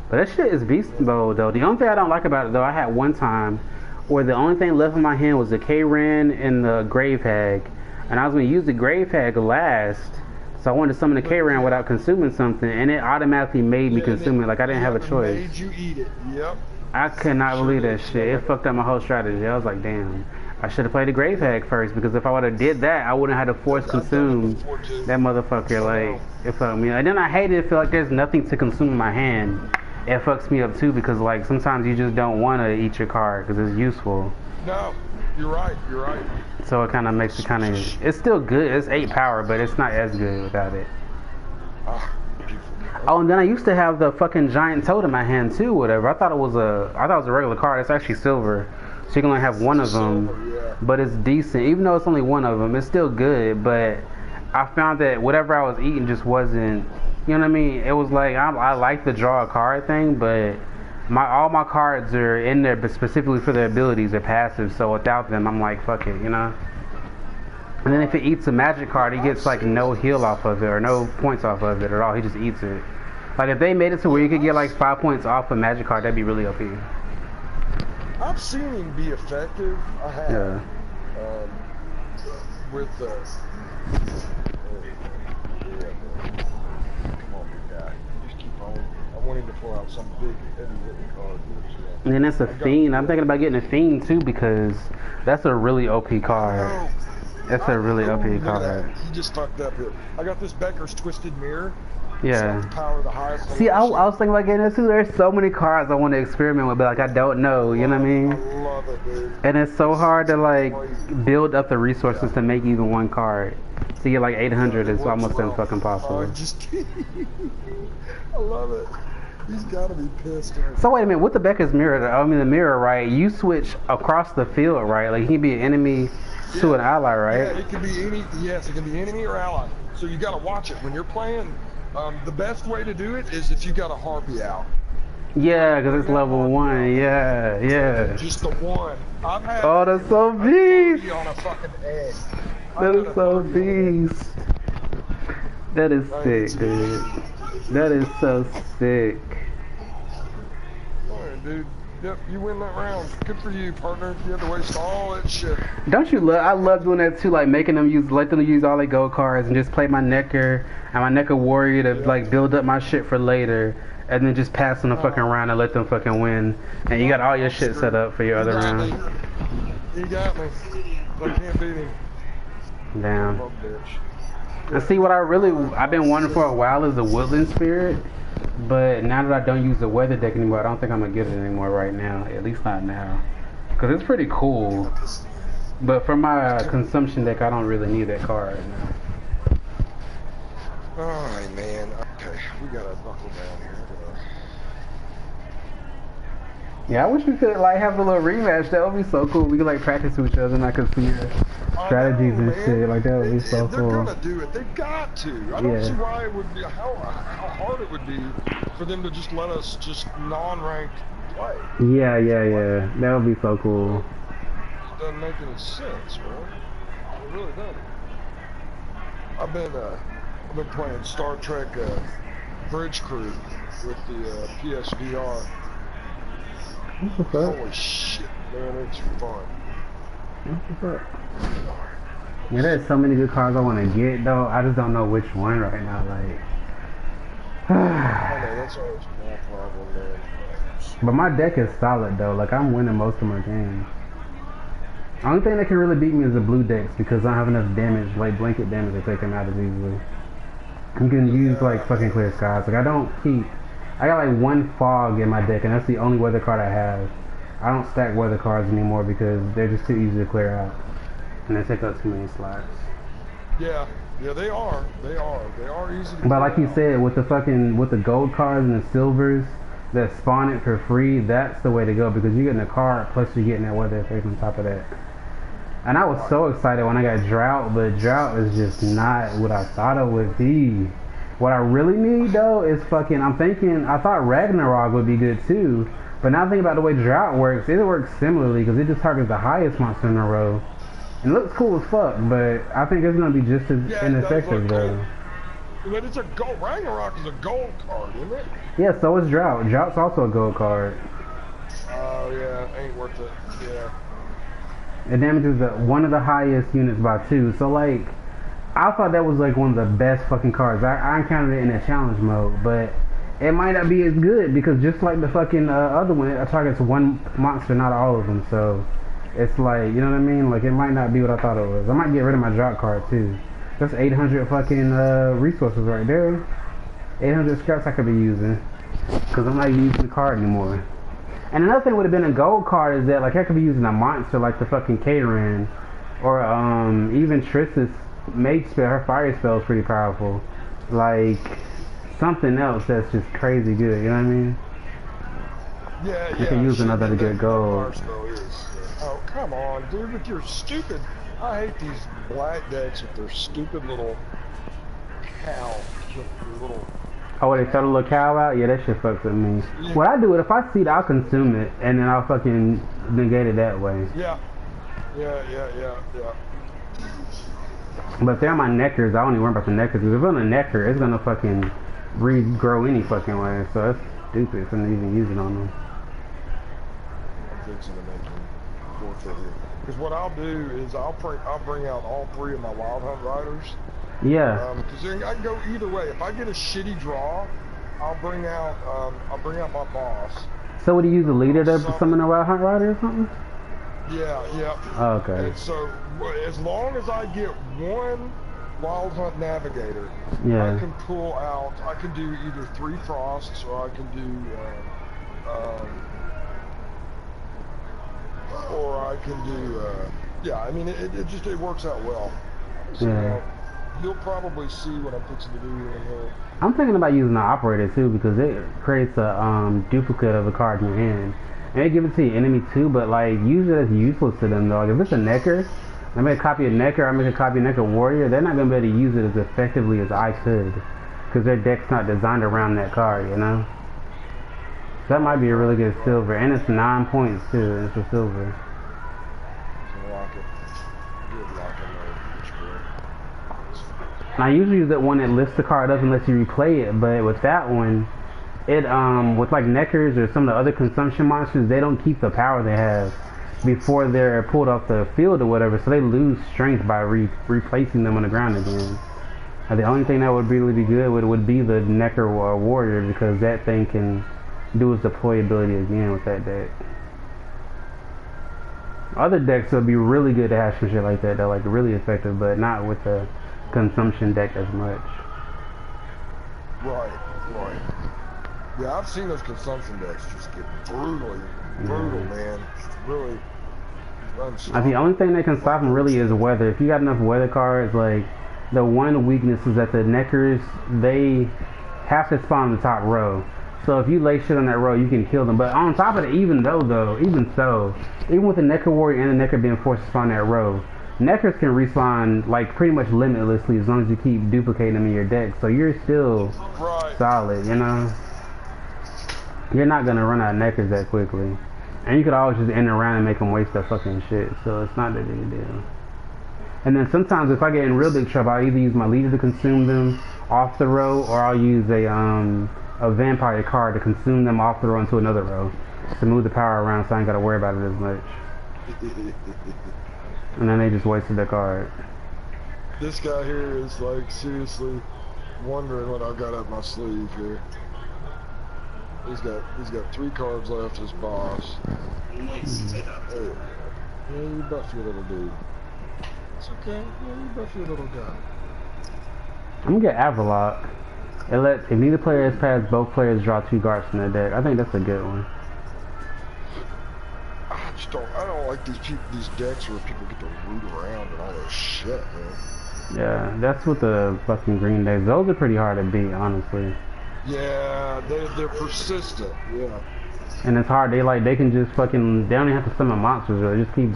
But that shit is beast mode, though. The only thing I don't like about it, though, I had one time where the only thing left in my hand was the K-Ran and the Grave Hag. And I was going to use the Grave Hag last, so I wanted to summon the K-Ran without consuming something, and it automatically made me consume it. Like, I didn't have a choice. Made you eat it. Yep. I could not believe that shit. It fucked up my whole strategy. I was like, damn. I should have played the Grave Hag first, because if I would have did that, I wouldn't have had to force consume that motherfucker. Like, it fucked me up. And then I hated it, feel like there's nothing to consume in my hand. It fucks me up too, because like sometimes you just don't want to eat your card because it's useful. No, you're right. So it kind of makes it kind of, it's still good. It's 8 power, but it's not as good without it. Oh, and then I used to have the fucking giant toad in my hand too, whatever. I thought it was a regular card. It's actually silver, so you can only have one of them. Yeah. But it's decent, even though it's only one of them. It's still good, but I found that whatever I was eating just wasn't. You know what I mean? It was like I like the draw a card thing, but all my cards are in there, but specifically for their abilities, they're passive. So without them, I'm like, fuck it, you know. And then if it eats a magic card, he gets like no heal off of it or no points off of it at all. He just eats it. Like if they made it to where you could get like 5 points off a magic card, that'd be really OP. I've seen him be effective. I have. Yeah. With come on, big guy. Just keep on. I want him to pull out some big, heavy hitting card. And then that's a fiend. I'm thinking about getting a fiend too because that's a really OP card. That's a really OP card. He just fucked up here. I got this Becker's Twisted Mirror. Yeah. Power the highest. See, I was thinking about getting that too. There's so many cards I want to experiment with, but like I don't know. You know what I mean? I love it, dude. And it's so hard to like build up the resources to make even one card. To get like 800 is almost impossible. I'm just kidding. I love it. He's gotta be pissed. So wait a minute, with the Becker's mirror, I mean the mirror, right? You switch across the field, right? Like he can be an enemy to an ally, right? Yeah, it can be any. Yes, it can be enemy or ally. So you gotta watch it when you're playing. The best way to do it is if you got a harpy out. Yeah, because it's level 1. Yeah, yeah. Just the one. I've had. Oh, that's so beast. On a fucking egg. That is so beast. That is sick, dude. That is so sick. Alright, dude. Yep, you win that round. Good for you, partner. You had to waste all that shit. Don't you love? I love doing that too, like making them let them use all their gold cards and just play my Necker and my Necker warrior to like build up my shit for later, and then just pass them the fucking round and let them fucking win. And you got all your shit set up for your other round. You got me. I can't beat him. Damn. And see, what I've been wanting for a while is the Woodland Spirit. But now that I don't use the weather deck anymore, I don't think I'm gonna get it anymore right now. At least not now, cause it's pretty cool. But for my consumption deck, I don't really need that card right now. Alright, man. Okay, we gotta buckle down here. Yeah, I wish we could like have a little rematch. That would be so cool. We could like practice with each other, and I could see strategies and shit. Like that would be so cool. They're gonna do it. They've got to. I don't see why it would be how hard it would be for them to just let us just non-ranked play. Yeah. That would be so cool. It doesn't make any sense, man. It really doesn't. I've been playing Star Trek Bridge Crew with the PSVR. Holy shit, man, it's fun. Yeah, there's so many good cards I want to get, though. I just don't know which one right now. Like, I know, that's always my problem, man. But my deck is solid, though. Like, I'm winning most of my games. The only thing that can really beat me is the blue decks because I don't have enough damage, like blanket damage, to take them out as easily. You can use, like, fucking clear skies. Like, I got like one fog in my deck, and that's the only weather card I have. I don't stack weather cards anymore because they're just too easy to clear out, and they take up too many slots. Yeah, they are. They are easy to. But like you said, with the gold cards and the silvers that spawn it for free, that's the way to go because you're getting a card plus you're getting that weather effect on top of that. And I was so excited when I got drought, but drought is just not what I thought it would be. What I really need though is I thought Ragnarok would be good too, but now thinking about the way drought works, it works similarly because it just targets the highest monster in a row. And it looks cool as fuck, but I think it's going to be just as ineffective though. But it's a gold, Ragnarok is a gold card, isn't it? Yeah, so is drought. Drought's also a gold card. Oh yeah, ain't worth it, yeah. It damages one of the highest units by 2, so like, I thought that was like one of the best fucking cards. I encountered it in a challenge mode, but it might not be as good because just like the fucking other one, it targets one monster, not all of them. So it's like, you know what I mean? Like it might not be what I thought it was. I might get rid of my drought card too. That's 800 fucking resources right there. 800 scraps I could be using because I'm not using the card anymore. And another thing would have been a gold card is that like I could be using a monster like the fucking Kayran or even Triss's mage spell. Her fire spell is pretty powerful. Like something else that's just crazy good. You know what I mean? Yeah. You can use another to get gold. Oh come on, dude! With your stupid, I hate these black decks with their stupid little cow, little. Oh, they throw the little cow out? Yeah, that shit fucks with me. Yeah. What I do is if I see it, I'll consume it, and then I'll fucking negate it that way. Yeah. But if they're on my Neckers, I don't even worry about the Neckers. Because if it's on a Necker, it's gonna fucking regrow any fucking way. So that's stupid for them to even use it on them. I'm fixing to make him forfeit here. Because what I'll do is I'll bring out all 3 of my Wild Hunt riders. Yeah. Because I can go either way. If I get a shitty draw, I'll bring out my boss. So would you use a leader to summon a Wild Hunt Rider or something? Yeah. Oh, okay. And so as long as I get one Wild Hunt Navigator, Yeah. I can pull out. I can do either 3 Frosts or I can do. Or I can do, yeah, I mean, it works out well. So, Yeah. you'll probably see what I'm fixing to do here in here. I'm thinking about using the operator too because it creates a duplicate of a card in your hand. And they give it to your enemy too, but like use it as useless to them though. Like if it's a Necker, I make a copy of Necker, I make a copy of Necker Warrior, they're not going to be able to use it as effectively as I could. Because their deck's not designed around that card, you know? So that might be a really good silver. And it's 9 points too, and it's a silver. And I usually use that one that lifts the card up and lets you replay it, but with that one, it with like Neckers or some of the other consumption monsters, they don't keep the power they have before they're pulled off the field or whatever, so they lose strength by replacing them on the ground again. And the only thing that would really be good would be the Necker Warrior, because that thing can do its deployability again with that deck. Other decks would be really good to have some shit like that. They're like really effective, but not with the consumption deck as much. Right. Yeah, I've seen those consumption decks just get brutal, man. Just really unstoppable. The only thing that can stop them really is weather. If you got enough weather cards, like the one weakness is that the Neckers, they have to spawn in the top row. So if you lay shit on that row, you can kill them. But on top of it, even with the Necker Warrior and the Necker being forced to spawn that row, Neckers can respawn like pretty much limitlessly as long as you keep duplicating them in your deck. So you're still solid, you know? You're not gonna run out of Neckers that quickly. And you could always just end around and make them waste their fucking shit. So it's not that big a deal. And then sometimes if I get in real big trouble, I'll either use my leader to consume them off the row, or I'll use a vampire card to consume them off the row into another row to move the power around, so I ain't gotta worry about it as much. And then they just wasted their card. This guy here is like seriously wondering what I got up my sleeve here. He's got 3 cards left as boss. Hey, yeah, you buff your little dude. It's okay. Yeah, you buff your little guy. I'm gonna get Avalok. It lets, if neither player has passed, both players draw 2 cards from their deck. I think that's a good one. I don't like these decks where people get to root around and all that shit, man. Yeah, that's what the fucking green decks. Those are pretty hard to beat, honestly. Yeah, they're persistent. Yeah. And it's hard. They can just fucking. They don't even have to summon monsters. Really, just keep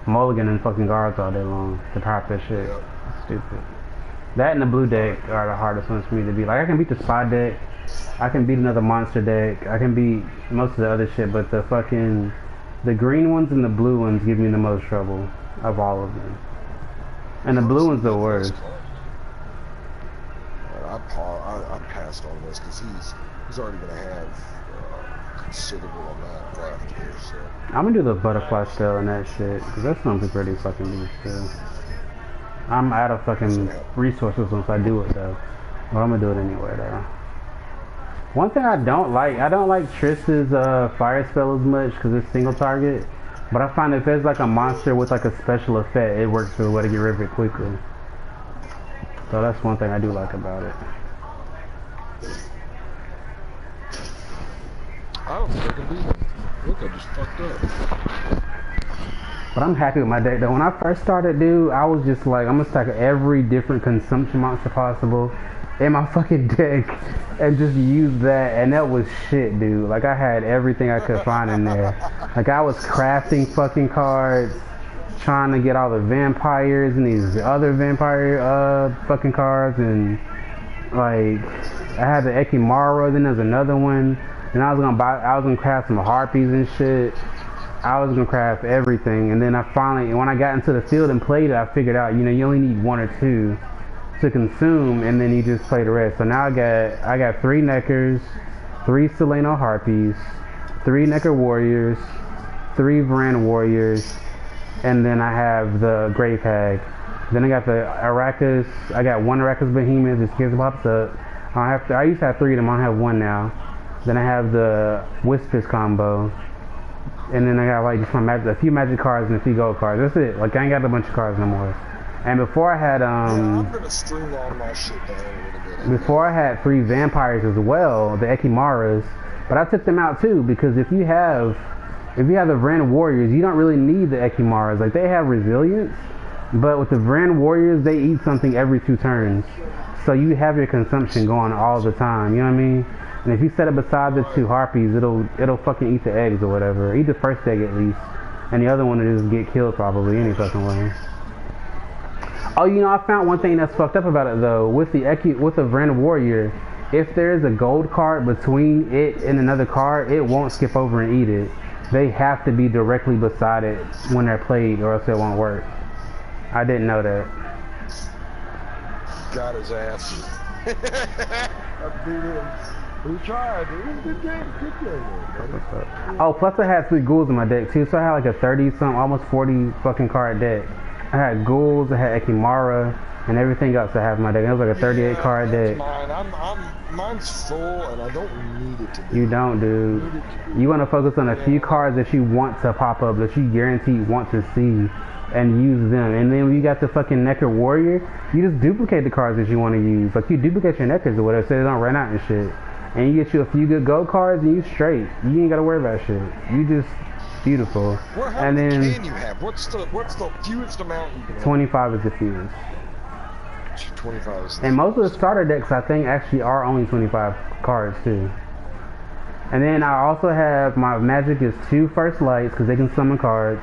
mulliganing fucking guards all day long to power up their shit. Yep. Stupid. That and the blue deck are the hardest ones for me to beat. Like I can beat the spy deck. I can beat another monster deck. I can beat most of the other shit, but the green ones and the blue ones give me the most trouble of all of them. And the blue one's the worst. I passed on this because he's already gonna have considerable amount left here. So I'm gonna do the butterfly spell and that shit because that's something pretty fucking beast too. I'm out of fucking resources once I do it though. Well, I'm gonna do it anyway though. One thing I don't like Triss's fire spell as much because it's single target. But I find if there's like a monster with like a special effect, it works really well to get rid of it quickly. So that's one thing I do like about it. I don't think I can beat him. Look, I just fucked up. But I'm happy with my deck though. When I first started, dude, I was just like, I'm gonna stack every different consumption monster possible in my fucking deck and just use that, and that was shit, dude. Like I had everything I could find in there. Like I was crafting fucking cards, trying to get all the vampires and these other vampire fucking cards, and like I had the Ekimaru, then there's another one, and I was gonna craft some harpies and shit. I was gonna craft everything, and then I finally, when I got into the field and played it, I figured out, you know, you only need 1 or 2. to consume, and then you just play the rest. So now I got 3 Neckers, 3 Seleno Harpies, 3 Necker Warriors, 3 Varan Warriors, and then I have the Grave Hag. Then I got the Arrakis. I got 1 Arrakis Behemoth, just in case it pops up. I used to have 3 of them, I have 1 now. Then I have the Wispus combo. And then I got like just a few magic cards and a few gold cards. That's it. Like I ain't got a bunch of cards no more. And before I had I'm gonna streamline my shit down a little bit. Before I had 3 vampires as well, the Ekimaras, but I took them out too because if you have the Varan Warriors, you don't really need the Ekimaras. Like they have resilience, but with the Varan Warriors, they eat something every 2 turns, so you have your consumption going all the time. You know what I mean? And if you set it beside the 2 Harpies, it'll fucking eat the eggs or whatever. Eat the first egg at least, and the other one will just get killed probably any fucking way. Oh, you know, I found one thing that's fucked up about it though. With the Varan Warrior, if there is a gold card between it and another card, it won't skip over and eat it. They have to be directly beside it when they're played, or else it won't work. I didn't know that. Got his ass. I beat him. We tried. It was a good game. Good game, buddy. Oh, plus I had 3 ghouls in my deck too, so I had like a 30-something, almost 40 fucking card deck. I had ghouls, I had Ekimara, and everything else I have in my deck. It was like a 38 card deck. Mine's full, and I don't need it to be. You don't, dude. You want to focus on a few cards that you want to pop up, that you guaranteed want to see, and use them. And then when you got the fucking Necker Warrior, you just duplicate the cards that you want to use. Like you duplicate your Neckers or whatever, so they don't run out and shit. And you get you a few good gold cards, and you straight. You ain't gotta worry about shit. You just beautiful. How many can you have? What's the fewest amount you can have? 25 is the fewest. 25 is the And most of the starter decks, I think, actually are only 25 cards too. And then I also have my magic is 2 First Lights because they can summon cards.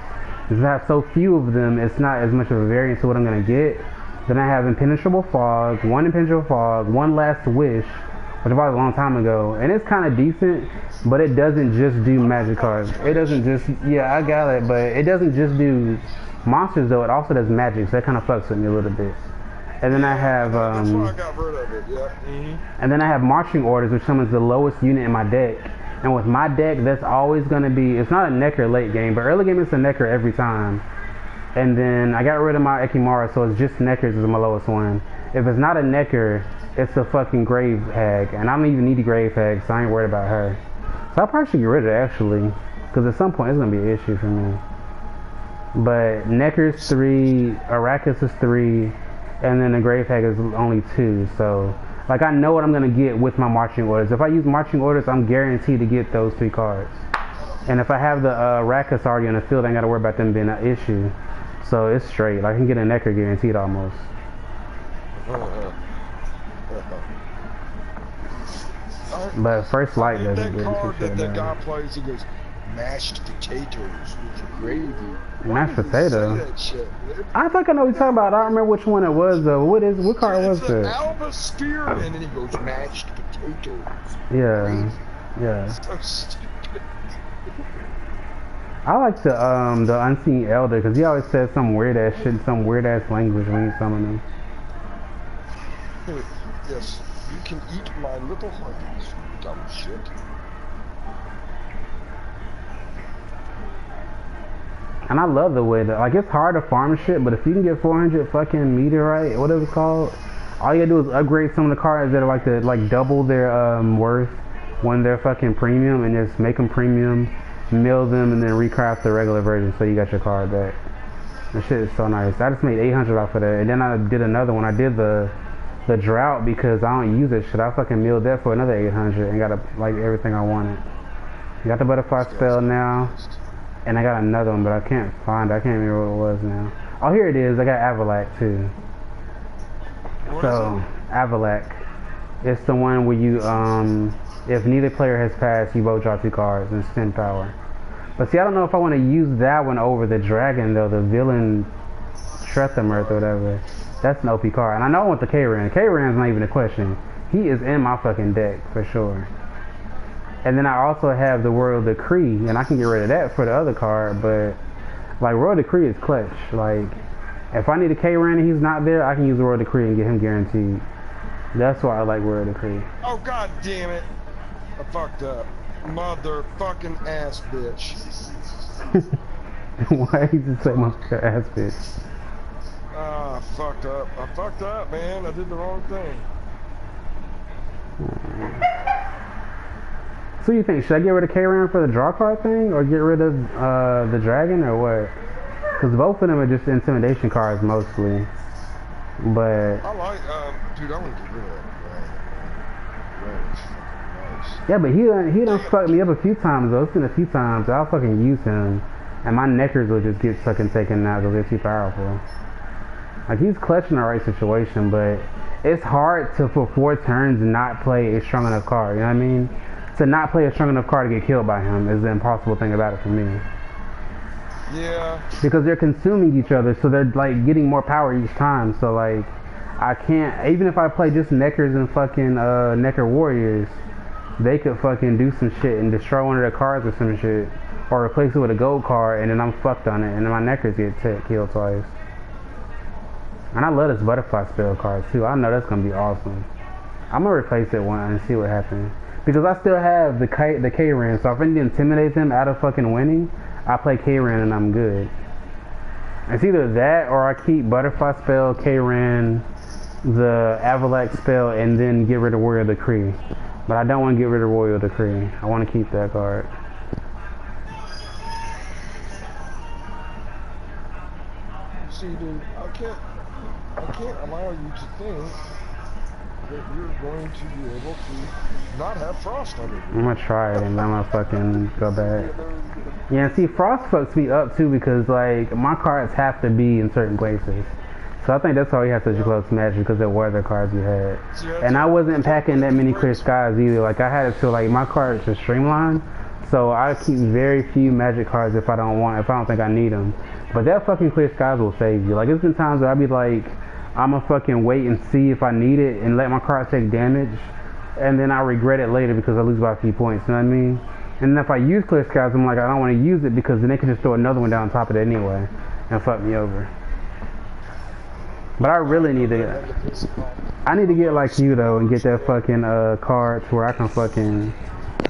Because I have so few of them, it's not as much of a variance to what I'm gonna get. Then I have Impenetrable Fog, 1 Impenetrable Fog, 1 Last Wish, which I bought a long time ago, and it's kind of decent, but it doesn't just do magic cards. It doesn't just, yeah, I got it, but it doesn't just do monsters though, it also does magic, so that kind of fucks with me a little bit. And then I have, that's why I got rid of it, yeah. And then I have Marching Orders, which summons the lowest unit in my deck. And with my deck, that's always going to be, it's not a Necker late game, but early game it's a Necker every time. And then I got rid of my Ekimara, so it's just Neckers is my lowest one. If it's not a Necker, it's a fucking Grave Hag, and I don't even need the Grave Hag, so I ain't worried about her. So I probably should get rid of it actually, because at some point it's gonna be an issue for me. But Necker's 3, Arrakis is 3, and then the Grave Hag is only 2. So like I know what I'm gonna get with my Marching Orders. If I use Marching Orders, I'm guaranteed to get those 3 cards. And if I have the Arrakis already on the field, I ain't gotta worry about them being an issue. So it's straight. Like, I can get a Necker guaranteed almost. But First Light doesn't that card get that guy plays, he goes, mashed potatoes with gravy. Mashed potato? That shit, I think I know what you're talking about. I don't remember which one it was though. What card was it's it? an Alba Spear, and then he goes, mashed potatoes. Yeah. Gravy. Yeah. So stupid. I like the Unseen Elder because he always says some weird ass shit in some weird ass language when he's summoning him. Yes, you can eat my little harpies, you dumb shit. And I love the way that, like, it's hard to farm shit, but if you can get 400 fucking meteorite, whatever it's called, all you gotta do is upgrade some of the cards that are like double their worth when they're fucking premium, and just make them premium, mill them, and then recraft the regular version so you got your card back. The shit is so nice. I just made 800 off of that, and then I did another one. I did the drought because I don't use that shit. I fucking milled that for another 800 and got like everything I wanted. Got the butterfly spell now, and I got another one, but I can't find it. I can't remember what it was now. Oh, here it is. I got Avalak too. So Avalak, it's the one where you if neither player has passed, you both draw 2 cards and spend power. But see, I don't know if I want to use that one over the dragon though, the villain Trethamirth or whatever. That's an OP card. And I know I want the K-Ran. K-Ran's not even a question. He is in my fucking deck for sure. And then I also have the Royal Decree, and I can get rid of that for the other card, but like Royal Decree is clutch. Like, If I need a K-Ran and he's not there, I can use Royal Decree and get him guaranteed. That's why I like Royal Decree. Oh, god damn it. I fucked up. Motherfucking ass bitch. Why did you say motherfucker ass bitch? Ah, I fucked up. I fucked up, man. I did the wrong thing. So you think, should I get rid of K-Ran for the draw card thing, or get rid of the dragon, or what? Because both of them are just intimidation cards mostly. But I like, dude, I want to get rid of that. Nice. yeah, but he done fucked me up a few times though. It's been a few times I'll fucking use him, and my neckers will just get fucking taken out because they're too powerful. Like, he's clutch in the right situation, but it's hard to, for 4 turns, not play a strong enough card, you know what I mean? To not play a strong enough card to get killed by him is the impossible thing about it for me. Yeah. Because they're consuming each other, so they're, like, getting more power each time, so, like, I can't, even if I play just Neckers and fucking, Necker Warriors, they could fucking do some shit and destroy one of their cards or some shit, or replace it with a gold card, and then I'm fucked on it, and then my Neckers get killed twice. And I love this butterfly spell card too. I know that's gonna be awesome. I'm gonna replace it one and see what happens. Because I still have the K-Ran, so if I need to intimidate them out of fucking winning, I play K-Ran and I'm good. It's either that or I keep butterfly spell, K-Ran, the Avalax spell, and then get rid of Royal Decree. But I don't want to get rid of Royal Decree. I want to keep that card. See, dude, I can't allow you to think that you're going to be able to not have frost under you. I'm gonna try it and I'm gonna fucking go back. Yeah, see, frost fucks me up too because, like, my cards have to be in certain places. So I think that's why you have such a close match, because of what other cards you had. And I wasn't packing that many clear skies either. Like, I had it to, like, my cards are streamlined. So I keep very few magic cards if I don't think I need them. But that fucking clear skies will save you. Like, there's been times where I'll be like, I'ma fucking wait and see if I need it and let my cards take damage, and then I regret it later because I lose by a few points, you know what I mean? And then if I use clear skies, I'm like, I don't want to use it because then they can just throw another one down on top of it anyway and fuck me over. But I really need to, I need to get like you though and get that fucking card to where I can fucking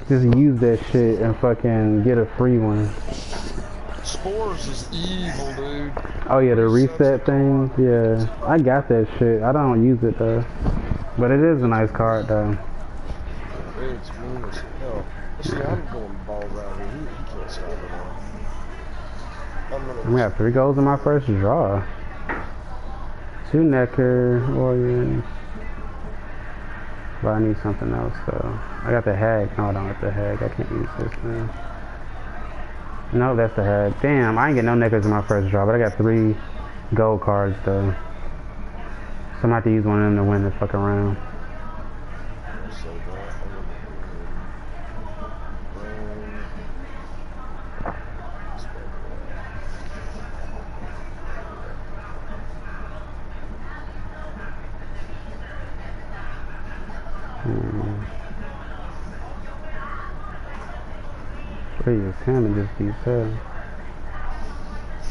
just use that shit and fucking get a free one. Spores is evil, dude. Oh yeah, the reset thing? Yeah, I got that shit. I don't use it though. But it is a nice card though. It's mean as hell. See, I'm going balls out here. He can't stop it all. We got 3 goals in my first draw. 2 Necker Warriors. But I need something else though. I got the Hag. No, I don't have the Hag. I can't use this now. No, that's the Hag. Damn, I ain't get no Neckers in my first draw, but I got 3 gold cards though. So I'm gonna have to use one of them to win this fucking round. Use him and just use her.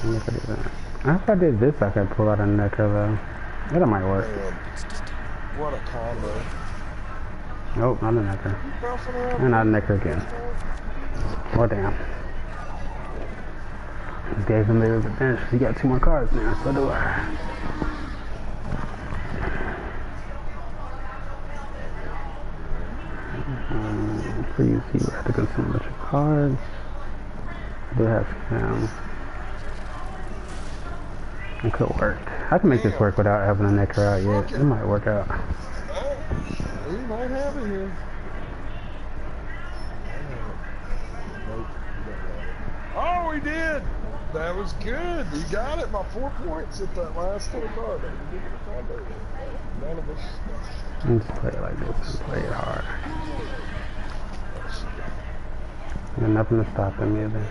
Look at that. If I did this, I could pull out a Necker though. That might work. What a combo. Nope, not a Necker. And not a Necker again. Oh damn. Just gave him the bench. He got 2 more cards now, so do I. Please, you have to consume a bunch of cards. I do have him. It could work. I can make this work without having a Necker out yet. It might work out. He might have it here. Oh, he did! That was good. He got it by 4 points at that last little card. None of us. Let's play it like this and play it hard. There's nothing to stop him either.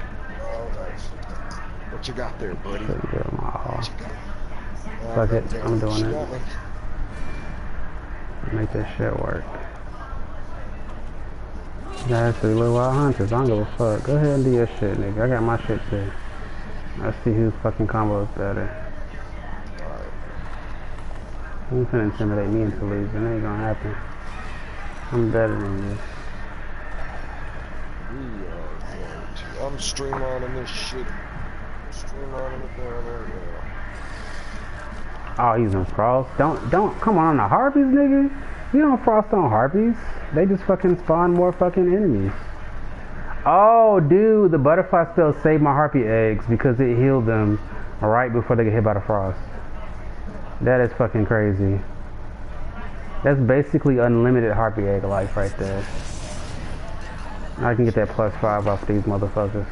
What you got there, buddy? Couldn't give him all. Fuck it, I'm doing it. Make this shit work. Guys, 3 little wild hunters. I don't give a fuck. Go ahead and do your shit, nigga. I got my shit too. Let's see whose fucking combo is better. You can intimidate me into losing. It ain't gonna happen. I'm better than this. We are going to. I'm streamlining this shit. Streamlining it down there now. Oh, using frost. Don't come on the harpies, nigga. You don't frost on harpies. They just fucking spawn more fucking enemies. Oh, dude, the butterfly spell saved my harpy eggs because it healed them right before they get hit by the frost. That is fucking crazy. That's basically unlimited harpy egg life right there. I can get that +5 off these motherfuckers.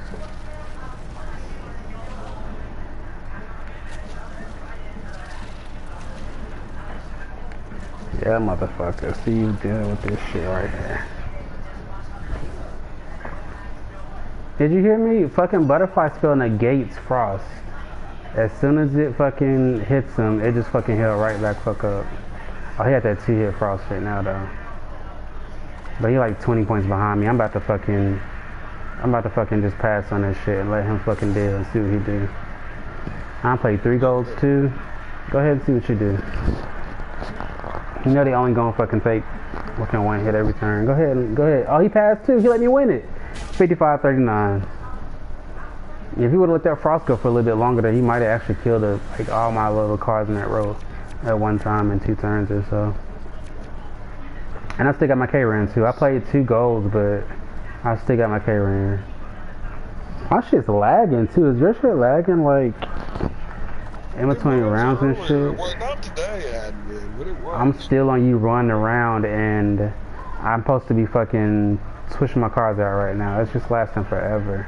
Yeah, motherfucker. See you dealing with this shit right there. Did you hear me? Fucking butterfly spell negates frost. As soon as it fucking hits him, it just fucking heal right back fuck up. Oh, he had that 2-hit frost right now though. But he like 20 points behind me. I'm about to fucking just pass on this shit and let him fucking deal and see what he do. I played 3 golds too. Go ahead and see what you do. You know they only gonna fucking take fucking 1 hit every turn. Go ahead. Oh, he passed too. He let me win it. 55-39. If he would have let that frost go for a little bit longer, then he might have actually killed like all my little cards in that row at one time in 2 turns or so. And I still got my K-Ran too. I played 2 golds, but I still got my K-Ran. My shit's lagging too. Is your shit lagging like in between rounds and shit? Well, not today it hadn't been, but it was. I'm still on you running around and I'm supposed to be fucking switching my cards out right now. It's just lasting forever.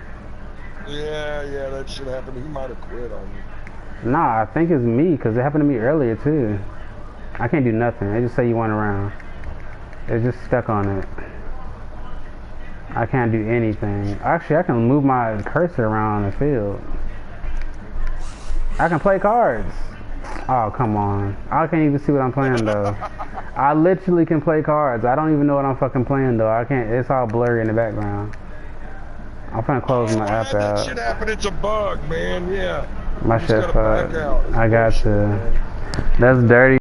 Yeah, that shit happened. He might have quit on you. Nah, I think it's me because it happened to me earlier too. I can't do nothing. They just say you went around. It's just stuck on it. I can't do anything. Actually, I can move my cursor around the field. I can play cards. Oh, come on. I can't even see what I'm playing though. I literally can play cards. I don't even know what I'm fucking playing though. I can't. It's all blurry in the background. I'm finna close my app out. That shit happened. It's a bug, man. Yeah. My shit fucked. I got Bullshit, to. man. That's dirty.